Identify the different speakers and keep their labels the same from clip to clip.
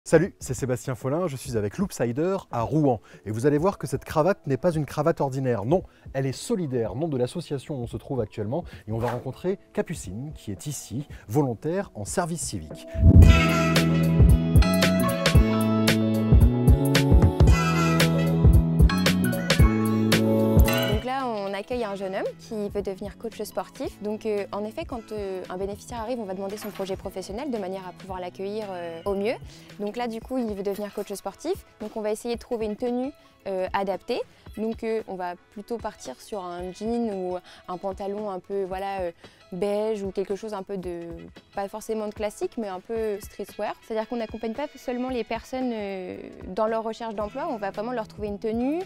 Speaker 1: Salut, c'est Sébastien Follin, je suis avec Loopsider à Rouen. Et vous allez voir que cette cravate n'est pas une cravate ordinaire, non, elle est solidaire, nom de l'association où on se trouve actuellement. Et on va rencontrer Capucine, qui est ici, volontaire en service civique.
Speaker 2: On accueille un jeune homme qui veut devenir coach sportif. Donc en effet, quand un bénéficiaire arrive, on va demander son projet professionnel de manière à pouvoir l'accueillir au mieux. Donc là, du coup, il veut devenir coach sportif. Donc on va essayer de trouver une tenue adaptée. Donc on va plutôt partir sur un jean ou un pantalon un peu beige ou quelque chose un peu de, pas forcément de classique, mais un peu streetwear. C'est-à-dire qu'on n'accompagne pas seulement les personnes dans leur recherche d'emploi, on va vraiment leur trouver une tenue,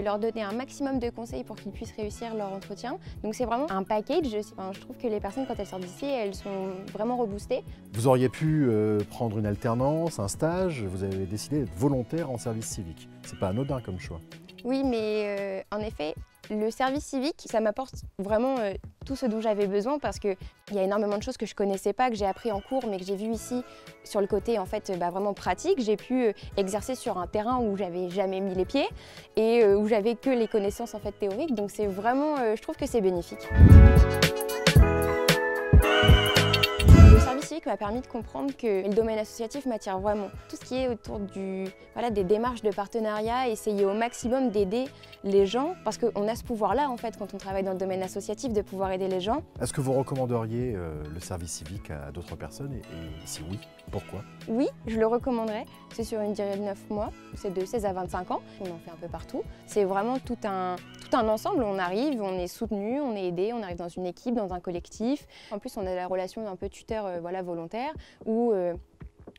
Speaker 2: leur donner un maximum de conseils pour qu'ils puissent réussir leur entretien. Donc c'est vraiment un package. Je trouve que les personnes, quand elles sortent d'ici, elles sont vraiment reboostées.
Speaker 1: Vous auriez pu prendre une alternance, un stage, vous avez décidé d'être volontaire en service civique. C'est pas anodin comme choix.
Speaker 2: Oui, mais en effet, le service civique, ça m'apporte vraiment tout ce dont j'avais besoin parce qu'il y a énormément de choses que je ne connaissais pas, que j'ai appris en cours, mais que j'ai vu ici sur le côté vraiment pratique. J'ai pu exercer sur un terrain où j'avais jamais mis les pieds et où j'avais que les connaissances théoriques. Donc c'est vraiment, je trouve que c'est bénéfique. Le service civique m'a permis de comprendre que le domaine associatif m'attire vraiment. Tout ce qui est autour des démarches de partenariat, essayer au maximum d'aider les gens, parce qu'on a ce pouvoir-là quand on travaille dans le domaine associatif, de pouvoir aider les gens.
Speaker 1: Est-ce que vous recommanderiez le service civique à d'autres personnes et si oui, pourquoi?
Speaker 2: Oui, je le recommanderais. C'est sur une durée de 9 mois, c'est de 16 à 25 ans. On en fait un peu partout. C'est vraiment tout un ensemble. On arrive, on est soutenu, on est aidé, on arrive dans une équipe, dans un collectif. En plus, on a la relation d'un peu tuteur volontaire où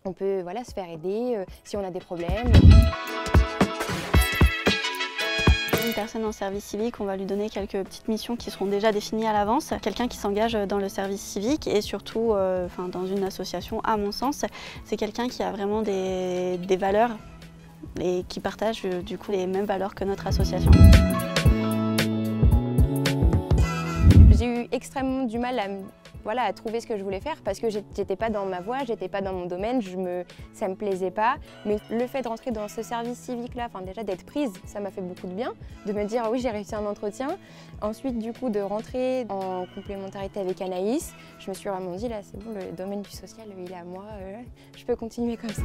Speaker 2: on peut se faire aider si on a des problèmes.
Speaker 3: Une personne en service civique, on va lui donner quelques petites missions qui seront déjà définies à l'avance. Quelqu'un qui s'engage dans le service civique et surtout dans une association, à mon sens, c'est quelqu'un qui a vraiment des valeurs et qui partage du coup les mêmes valeurs que notre association.
Speaker 2: J'ai eu extrêmement du mal à trouver ce que je voulais faire parce que j'étais pas dans ma voie, j'étais pas dans mon domaine, ça me plaisait pas. Mais le fait de rentrer dans ce service civique-là, déjà d'être prise, ça m'a fait beaucoup de bien. De me dire oui, j'ai réussi un entretien. Ensuite, du coup, de rentrer en complémentarité avec Anaïs, je me suis vraiment dit là, c'est bon, le domaine du social, il est à moi, je peux continuer comme ça.